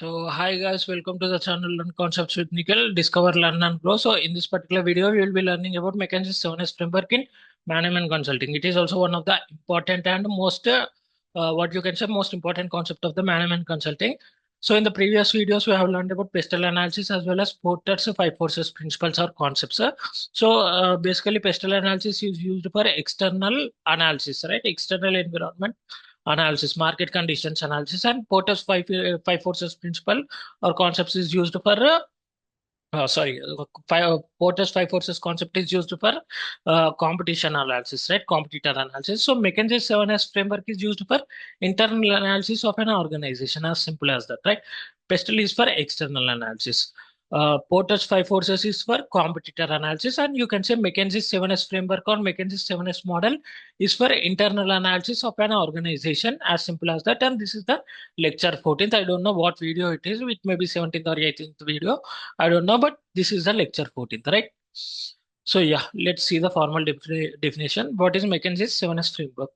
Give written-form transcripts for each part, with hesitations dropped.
So hi guys, welcome to the channel Learn Concepts with Nikil. Discover, learn and grow. So in this particular video, we will be learning about McKinsey's 7S framework in management consulting. It is also one of the important and most what you can say most important concept of the management consulting. So in the previous videos, we have learned about pestle analysis as well as Porter's five forces principles or concepts. So basically, pestle analysis is used for external analysis, right? External environment analysis, market conditions analysis, and Porter's five forces principle or concepts is used for Porter's five forces concept is used for competition analysis, right? Competitor analysis. So McKinsey's 7S framework is used for internal analysis of an organization, as simple as that, right? Pestle is for external analysis. Porter's five forces is for competitor analysis, and you can say McKinsey's 7S framework or McKinsey's 7S model is for internal analysis of an organization, as simple as that. And this is the lecture 14th. I don't know what video it is. It may be 17th or 18th video. I don't know, but this is the lecture 14th, right? So yeah, let's see the formal definition. What is McKinsey's 7S framework?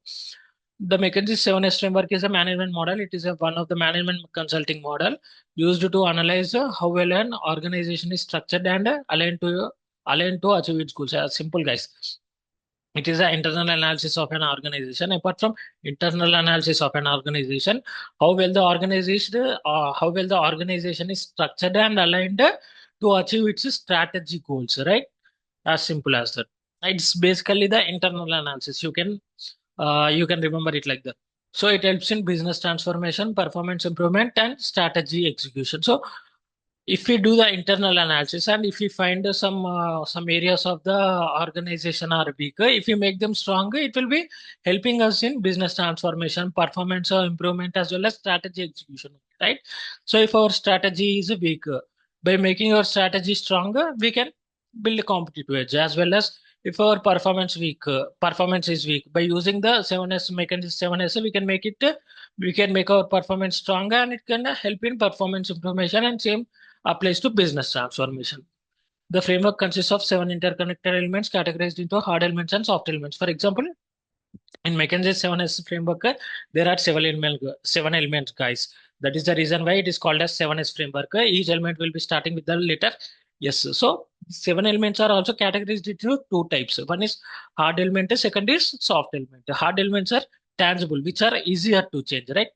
The McKinsey's 7S framework is a management model. It is one of the management consulting model used to analyze how well an organization is structured and aligned to achieve its goals. Simple, guys. It is an internal analysis of an organization. Apart from internal analysis of an organization, how well the organization is structured and aligned to achieve its strategy goals, right? As simple as that. It's basically the internal analysis. You can remember it like that. So it helps in business transformation, performance improvement, and strategy execution. So if we do the internal analysis and if we find some areas of the organization are weaker, if we make them stronger, it will be helping us in business transformation, performance improvement, as well as strategy execution, right? So if our strategy is weaker, by making our strategy stronger, we can build a competitive edge. As well as if our performance is weak, by using the 7S mechanism 7S, we can make our performance stronger, and it can help in performance information, and same applies to business transformation. The framework consists of 7 interconnected elements categorized into hard elements and soft elements. For example, in McKinsey's 7S framework, there are seven elements, guys. That is the reason why it is called as 7S framework. Each element will be starting with the letter yes. So 7 elements are also categorized into two types. One is hard element, second is soft element. The hard elements are tangible, which are easier to change, right?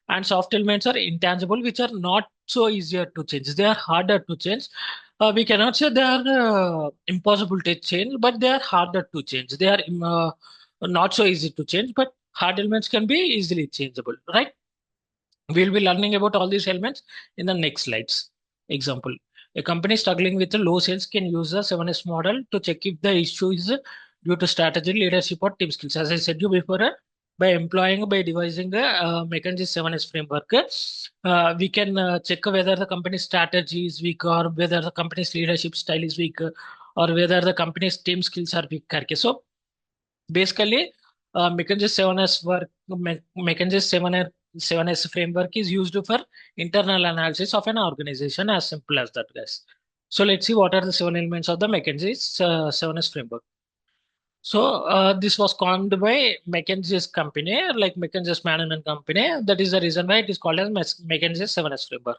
And soft elements are intangible, which are not so easier to change. They are harder to change. We cannot say they are impossible to change, but they are harder to change. They are not so easy to change, but hard elements can be easily changeable, right? We'll be learning about all these elements in the next slides. Example, a company struggling with low sales can use the 7S model to check if the issue is due to strategy, leadership, or team skills. As I said you before, by devising the McKinsey's 7S framework, we can check whether the company's strategy is weak, or whether the company's leadership style is weak, or whether the company's team skills are weak. So basically, McKinsey's 7S framework is used for internal analysis of an organization, as simple as that, guys. So let's see what are the 7 elements of the McKinsey's 7S framework. So this was coined by McKinsey's company, like McKinsey's management company. That is the reason why it is called as McKinsey's 7S framework.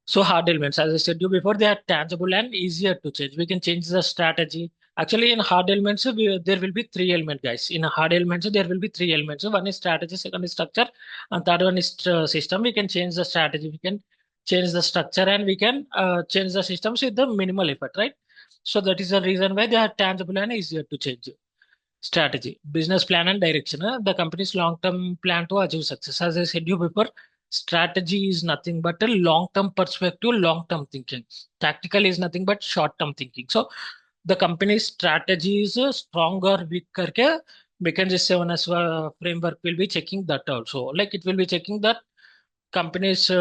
So hard elements, as I said you before, they are tangible and easier to change. We can change the strategy. Actually, in hard elements, there will be 3 elements, guys. In hard elements, there will be 3 elements. One is strategy, second is structure, and third one is system. We can change the strategy, we can change the structure, and we can change the systems with the minimal effort, right? So that is the reason why they are tangible and easier to change. Strategy, business plan and direction. The company's long-term plan to achieve success. As I said you before, strategy is nothing but a long-term perspective, long-term thinking. Tactical is nothing but short-term thinking. So the company's strategy is strong or weak करके McKinsey 7S framework will be checking that also. Like it will be checking that company's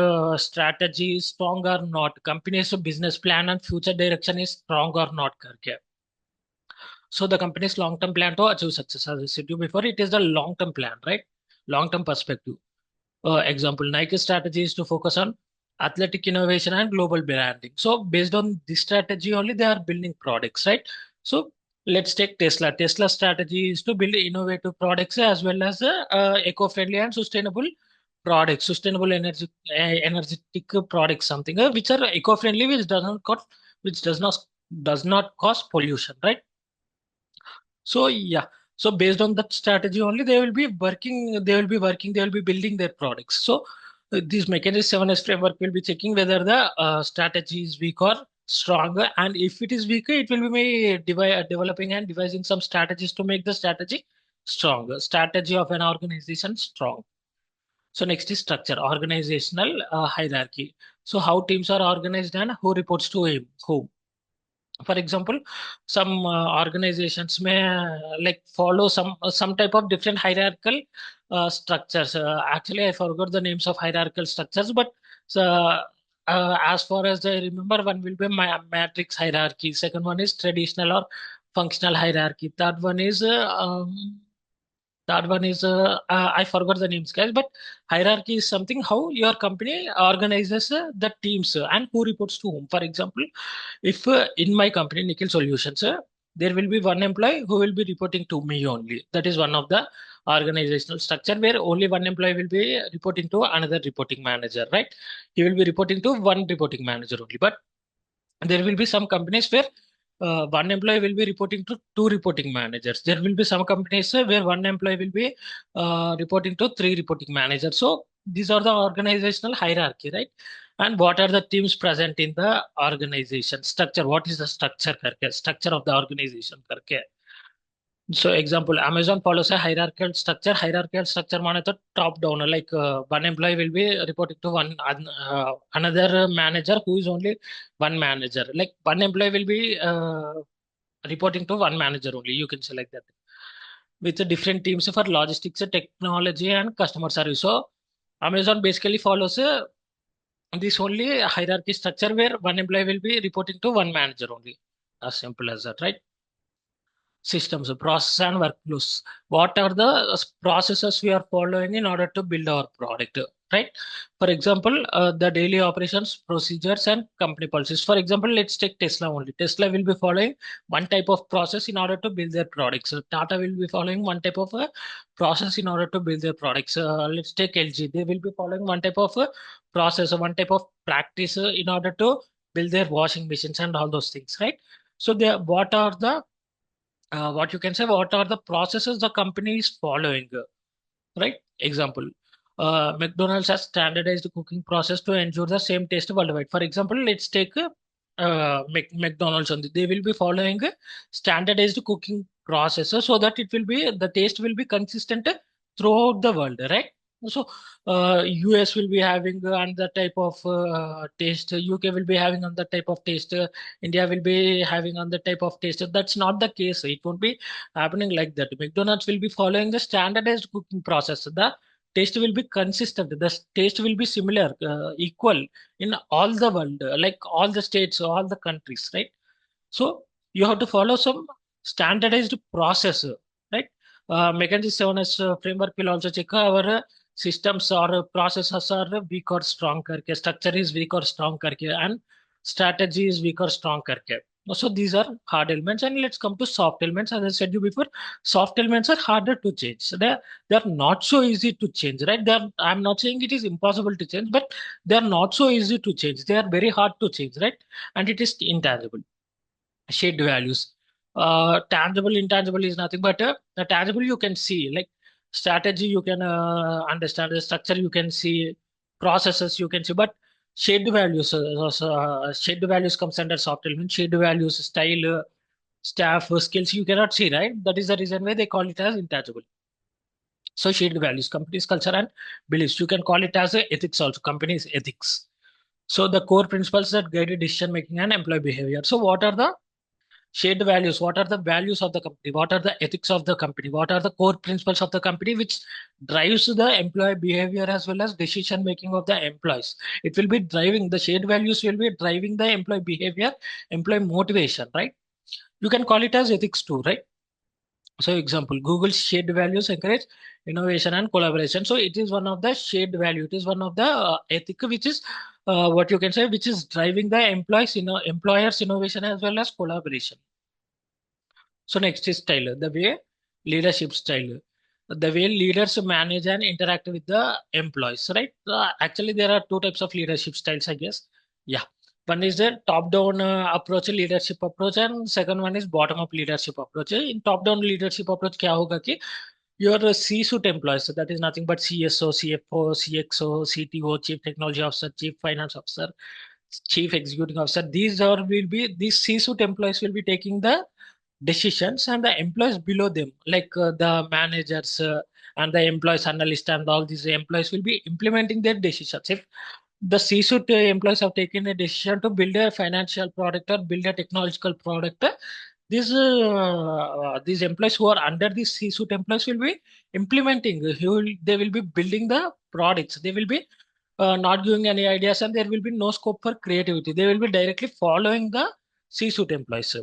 strategy is strong or not, company's business plan and future direction is strong or not करके. So the company's long-term plan to achieve success, as I said you before, it is the long-term plan, right? Long-term perspective. Example, Nike strategy is to focus on athletic innovation and global branding. So based on this strategy only, they are building products, right? So let's take Tesla. Tesla strategy is to build innovative products as well as eco-friendly and sustainable products, sustainable energetic products, something which are eco-friendly, which does not cause pollution, right? So yeah, so based on that strategy only, they will be building their products. So this McKinsey 7S framework will be checking whether the strategy is weak or stronger, and if it is weaker, it will be developing and devising some strategies to make the strategy stronger. Strategy of an organization strong. So next is structure, organizational hierarchy. So how teams are organized and who reports to whom. For example, some organizations may like follow some type of different hierarchical structures. Actually, I forgot the names of hierarchical structures, but as far as I remember, one will be matrix hierarchy. Second one is traditional or functional hierarchy. Third one is I forgot the names, guys. But hierarchy is something how your company organizes the teams and who reports to whom. For example, if in my company, Nikil Solutions, there will be one employee who will be reporting to me only. That is one of the organizational structure where only one employee will be reporting to another reporting manager, right? He will be reporting to one reporting manager only. But there will be some companies where one employee will be reporting to two reporting managers. There will be some companies where one employee will be reporting to three reporting managers. So these are the organizational hierarchy, right? And what are the teams present in the organization structure? What is the structure? Structure of the organization. So example, Amazon follows a hierarchical structure. Hierarchical structure means the top down. Like one employee will be reporting to another manager who is only one manager. Like one employee will be reporting to one manager only. You can say like that. With the different teams for logistics, technology, and customer service. So Amazon basically follows this only hierarchy structure where one employee will be reporting to one manager only. As simple as that, right? Systems, process and workflows. What are the processes we are following in order to build our product, right? For example, the daily operations, procedures, and company policies. For example, let's take Tesla only. Tesla will be following one type of process in order to build their products. Tata will be following one type of process in order to build their products. Let's take LG. They will be following one type of process, one type of practice in order to build their washing machines and all those things, right? So, what are the what you can say, what are the processes the company is following, right? Example, McDonald's has standardized cooking process to ensure the same taste worldwide. For example, let's take McDonald's only. They will be following a standardized cooking process so that the taste will be consistent throughout the world, right? So US will be having another type of taste, UK will be having another type of taste, India will be having another type of taste. That's not the case. It won't be happening like that. McDonald's will be following the standardized cooking process. The taste will be consistent. The taste will be similar, equal in all the world, like all the states, all the countries, right? So you have to follow some standardized process, right? McKinsey 7S framework will also check our systems or processes are weak or strong करके, structure is weak or strong करके, and strategy is weak or strong करके. So these are hard elements, and let's come to soft elements. As I said you before, soft elements are harder to change. So they're not so easy to change, right? I'm not saying it is impossible to change, but they're not so easy to change. They are very hard to change, right? And it is intangible. Shared values. Tangible, intangible is nothing but the tangible you can see, like strategy you can understand, the structure you can see, processes you can see, but shared values comes under soft element. Shared values, style, staff, skills you cannot see, right? That is the reason why they call it as intangible. So shared values, company's culture and beliefs. You can call it as a ethics also, company's ethics. So the core principles that guide decision making and employee behavior. So what are the shared values? What are the values of the company? What are the ethics of the company? What are the core principles of the company which drives the employee behavior as well as decision making of the employees? It will be driving, the shared values will be driving the employee behavior, employee motivation, right? You can call it as ethics too, right? So example, Google's shared values encourage innovation and collaboration. So it is one of the shared value. It is one of the ethic which is what you can say, which is driving the employers innovation as well as collaboration. So next is style, the way leadership style. the way leaders manage and interact with the employees, right? Actually, there are two types of leadership styles, I guess. Yeah. One is the top-down approach, leadership approach, and second one is bottom-up leadership approach. In top-down leadership approach, क्या होगा कि your C-suite employees, so that is nothing but CSO, CFO, CXO, CTO, Chief Technology Officer, Chief Finance Officer, Chief Executive Officer. These C-suite employees will be taking the decisions, and the employees below them, like the managers and the employees analyst and all these employees will be implementing their decisions. If the C-suite employees have taken a decision to build a financial product or build a technological product, these employees who are under these C-suite employees will be implementing. They will be building the products. They will be not giving any ideas, and there will be no scope for creativity. They will be directly following the C-suite employees.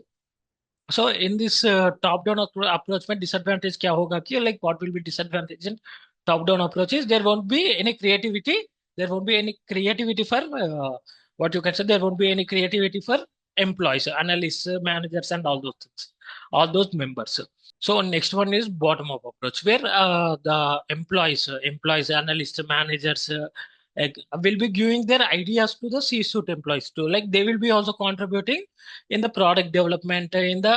So in this top-down approach, में disadvantage क्या होगा कि like what will be disadvantage in top-down approaches? There won't be any creativity. There won't be any creativity for what you can say. There won't be any creativity for employees, analysts, managers, and all those things, all those members. So next one is bottom-up approach, where employees, analysts, managers will be giving their ideas to the C-suite employees too. Like they will be also contributing in the product development, in the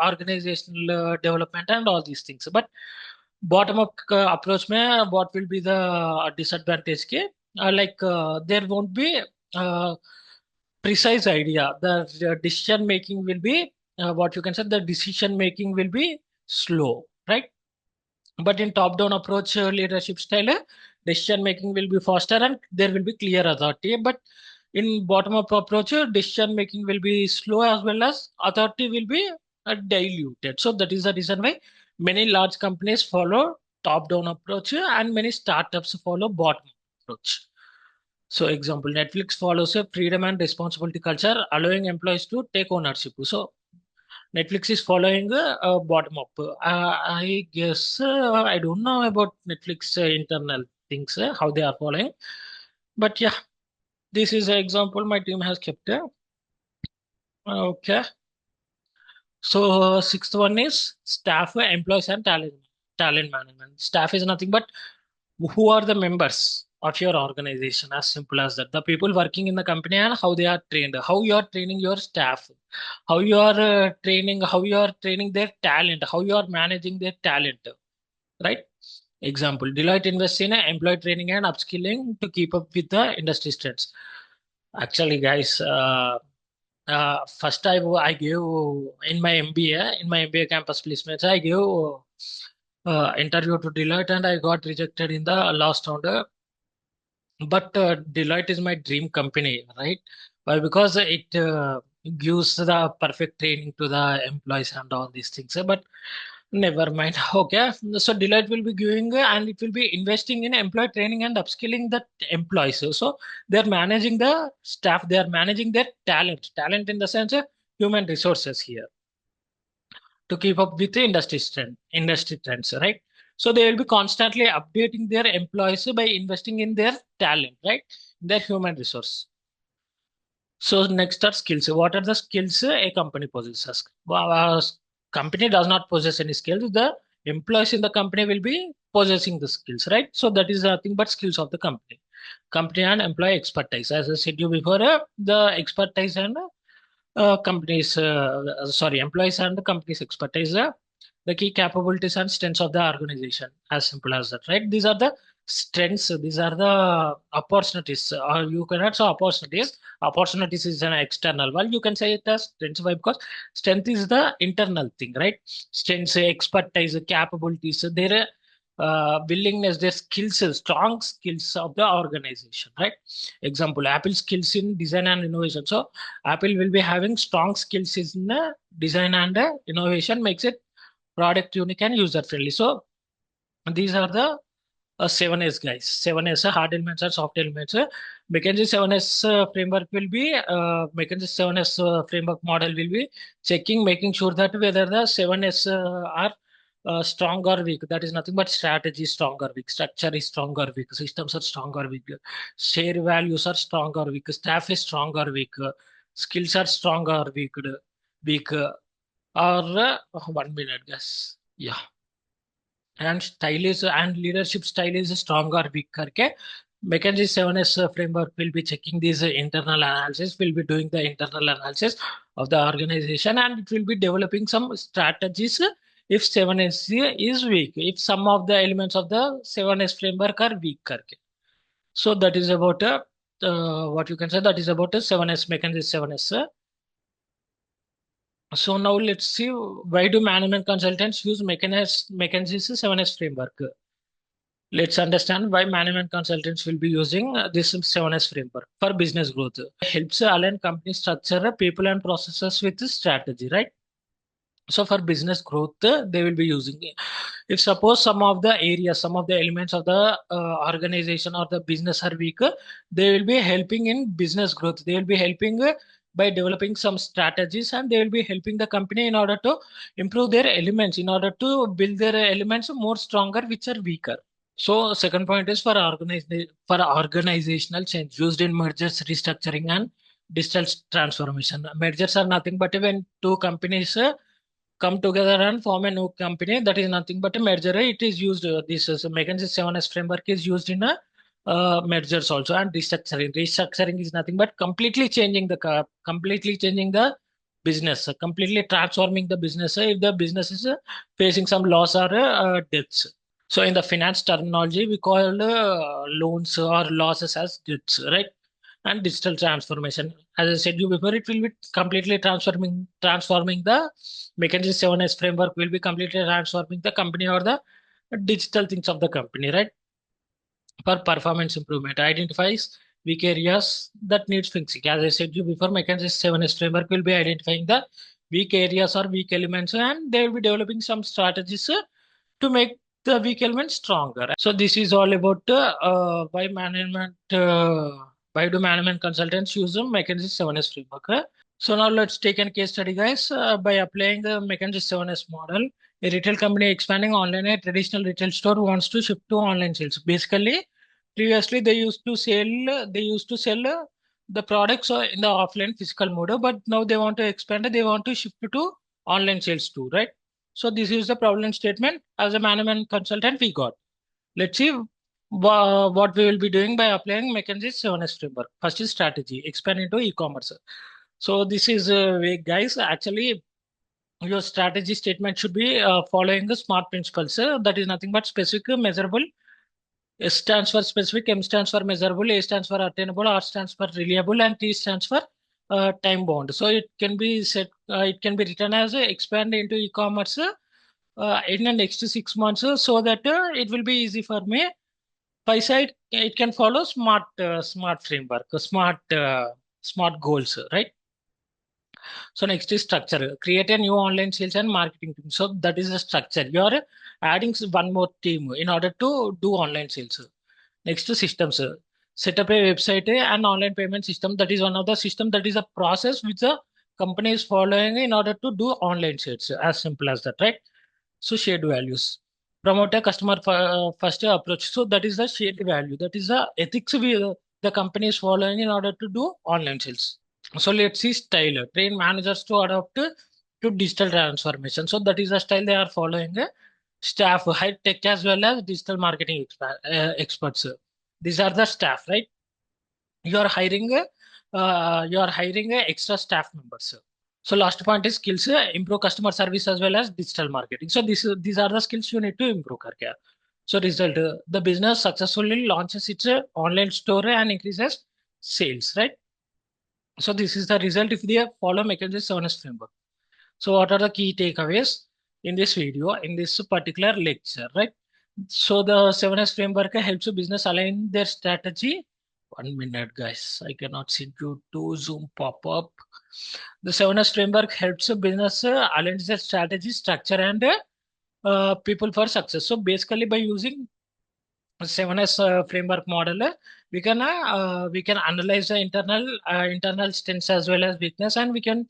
organizational development, and all these things. But bottom up approach mein what will be the disadvantage ke there won't be uh, precise idea. The decision making will be what you can say, the decision making will be slow, right? But in top-down approach leadership style, decision making will be faster and there will be clear authority. But in bottom-up approach, decision making will be slow as well as authority will be diluted. So that is the reason why many large companies follow top-down approach and many startups follow bottom approach. So example, Netflix follows a freedom and responsibility culture, allowing employees to take ownership. So Netflix is following bottom up. I guess I don't know about Netflix internal things, how they are following. But yeah, this is an example my team has kept. Okay. So sixth one is staff, employees, and talent management. Staff is nothing but who are the members of your organization, as simple as that. The people working in the company and how they are trained, how you are training your staff, how you are training their talent, how you are managing their talent, right? Example, Deloitte invests in employee training and upskilling to keep up with the industry trends. Actually, guys, first I gave in my MBA campus placements, I gave interview to Deloitte and I got rejected in the last round. But Deloitte is my dream company, right? Why? Because it gives the perfect training to the employees and all these things. But never mind. Okay. So Deloitte will be giving and it will be investing in employee training and upskilling the employees. So they're managing the staff, they are managing their talent in the sense of human resources here to keep up with the industry trends, right? So they will be constantly updating their employees by investing in their talent, right? Their human resource. So next are skills. What are the skills a company possesses? Company does not possess any skills. The employees in the company will be possessing the skills, right? So that is nothing but skills of the company. Company and employee expertise. As I said you before, the expertise and employees and the company's expertise, the key capabilities and strengths of the organization. As simple as that, right? These are the strengths, these are the opportunities, or you cannot say opportunities. Opportunities is an external one. You can say it as strengths. Why? Because strength is the internal thing, right? Strengths, expertise, capabilities, their willingness, their skills, strong skills of the organization, right? Example, Apple skills in design and innovation. So Apple will be having strong skills in design and innovation, makes it product unique and user friendly. So these are the 7S guys. 7S hard elements and soft elements. McKinsey 7S framework will be McKinsey 7S framework model will be checking, making sure that whether the 7S are strong or weak. That is nothing but strategy is strong or weak, structure is strong or weak, systems are strong or weak, share values are strong or weak, staff is strong or weak, skills are strong or weak, or 1 minute, guys. Yeah. and style is and leadership style is strong or weak करके McKinsey 7S framework will be checking these internal analysis, will be doing the internal analysis of the organization, and it will be developing some strategies if 7S is weak, if some of the elements of the 7S framework are weak करके. So that is about what you can say, that is about a 7S McKinsey 7S. So now let's see, why do management consultants use McKinsey's 7S framework? Let's understand why management consultants will be using this 7S framework for business growth. Helps align company structure, people and processes with the strategy, right? So for business growth, they will be using it. If suppose some of the areas, some of the elements of the organization or the business are weak, they will be helping in business growth. They will be helping by developing some strategies, and they will be helping the company in order to improve their elements, in order to build their elements more stronger, which are weaker. So second point is for organizational change used in mergers, restructuring, and digital transformation. Mergers are nothing but when two companies come together and form a new company. That is nothing but a merger. It is used. This is McKinsey 7S framework is used in a mergers also, and restructuring. Restructuring is nothing but completely changing the business, completely transforming the business if the business is facing some loss or debts. So in the finance terminology, we call loans or losses as debts, right? And digital transformation. As I said you before, it will be completely transforming the McKinsey 7S framework will be completely transforming the company or the digital things of the company, right? For performance improvement, identifies weak areas that needs fixing. As I said you before, McKinsey 7S framework will be identifying the weak areas or weak elements, and they will be developing some strategies to make the weak elements stronger. So this is all about why do management consultants use the McKinsey 7S framework. So now let's take a case study, guys. By applying the McKinsey 7S model, a retail company expanding online, a traditional retail store wants to shift to online sales. Basically, previously they used to sell the products in the offline physical mode, but now they want to expand it. They want to shift to online sales too, right? So this is the problem statement as a management consultant we got. Let's see what we will be doing by applying McKinsey's 7S framework. First is strategy, expand into e-commerce. So this is way, guys. Actually, your strategy statement should be following the SMART principles. That is nothing but specific, measurable. S stands for specific, M stands for measurable, A stands for attainable, R stands for reliable, and T stands for time bound. So it can be set. It can be written as expand into e-commerce in the next 6 months, so that it will be easy for me. By side, it can follow smart framework, smart goals, right? So next is structure. Create a new online sales and marketing team. So that is the structure. You are adding one more team in order to do online sales. Next is systems. Set up a website and online payment system. That is one of the system, that is a process which the company is following in order to do online sales. As simple as that, right? So shared values. Promote a customer first approach. So that is the shared value. That is the ethics the company is following in order to do online sales. So let's see style. Train managers to adopt to digital transformation. So that is the style they are following. Staff, high tech as well as digital marketing experts. These are the staff, right? You are hiring extra staff members. So last point is skills. Improve customer service as well as digital marketing. So these are the skills you need to improve. करके. So result, the business successfully launches its online store and increases sales, right? So this is the result if they follow McKinsey's 7S framework. So what are the key takeaways in this video, in this particular lecture, right? So the 7S framework helps a business align their strategy. 1 minute, guys. I cannot see you to Zoom pop up. The 7S framework helps a business align their strategy, structure, and people for success. So basically, by using 7S framework model, we can analyze the internal strengths as well as weakness, and we can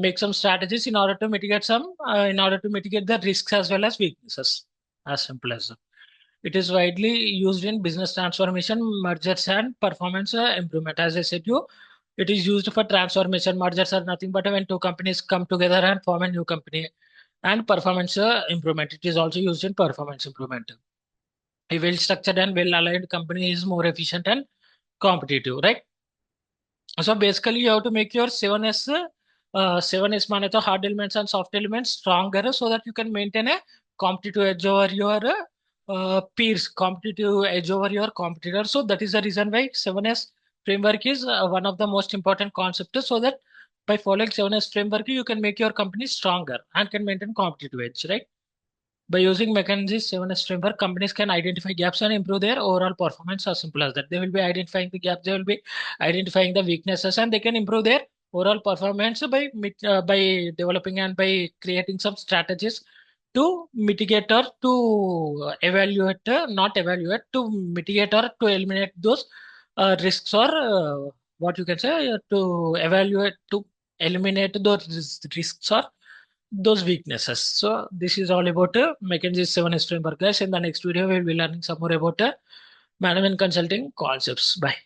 make some strategies in order to mitigate the risks as well as weaknesses. As simple as that. It is widely used in business transformation, mergers, and performance improvement. As I said, it is used for transformation. Mergers are nothing but when two companies come together and form a new company. and performance improvement. It is also used in performance improvement. A well-structured and well-aligned company is more efficient and competitive, right? So basically, you have to make your 7S mane to hard elements and soft elements stronger so that you can maintain a competitive edge over your peers, competitive edge over your competitors. So that is the reason why 7S framework is one of the most important concepts, so that by following 7S framework, you can make your company stronger and can maintain competitive edge, right? By using McKinsey's 7S framework, companies can identify gaps and improve their overall performance. As simple as that. They will be identifying the gaps, they will be identifying the weaknesses, and they can improve their overall performance by developing and by creating some strategies to mitigate or to evaluate, not evaluate, to mitigate or to eliminate those risks, or what you can say, to evaluate, to eliminate those risks or those weaknesses. So this is all about McKinsey's 7S framework, guys. In the next video, we'll be learning some more about management consulting concepts. Bye.